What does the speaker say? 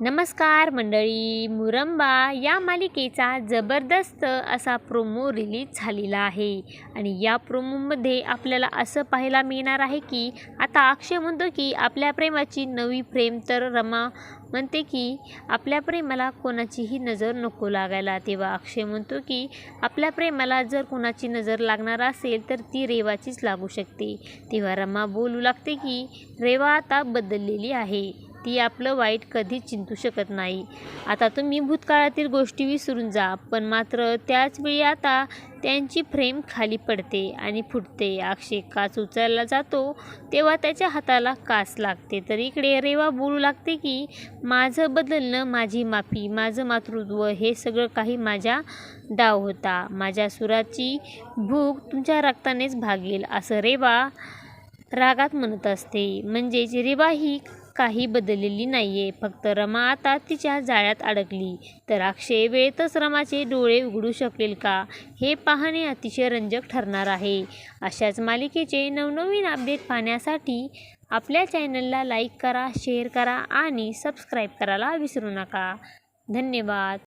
नमस्कार मंडळी, मुरंबा या मालिकेचा जबरदस्त असा प्रोमो रिलीज झालेला आहे आणि या प्रोमोमध्ये आपल्याला असं पाहायला मिळणार आहे की आता अक्षय म्हणतो की आपल्या प्रेमाची नवी प्रेम, तर रमा म्हणते की आपल्या प्रेमाला कोणाचीही नजर नको लागायला। तेव्हा अक्षय म्हणतो की आपल्या प्रेमाला जर कोणाची नजर लागणार असेल तर ती रेवाचीच लागू शकते। तेव्हा रमा बोलू लागते की रेवा आता बदललेली आहे, ती आपलं वाईट कधीच चिंतू शकत नाही। आता तुम्ही भूतकाळातील गोष्टी विसरून जा, पण मात्र त्याचवेळी आता त्यांची फ्रेम खाली पडते आणि फुटते। अक्षय काच उचलायला जातो तेव्हा त्याच्या हाताला काच लागते, तर इकडे रेवा बोलू लागते की माझं बदलणं, माझी माफी, माझं मातृत्व हे सगळं काही माझा डाव होता। माझ्या सुराची भूक तुमच्या रक्तानेच भागेल असं रेवा रागात म्हणत असते। म्हणजेच रेवा ही काही बदललेली नाहीये, फक्त रमा आता तिच्या जाळ्यात अडकली। तर अक्षय वेळेतच रमाचे डोळे उघडू शकेल का, हे पाहणे अतिशय रंजक ठरणार आहे। अशाच मालिकेचे नवनवीन अपडेट पाहण्यासाठी आपल्या चॅनलला लाईक करा, शेअर करा आणि सबस्क्राईब करायला विसरू नका। धन्यवाद।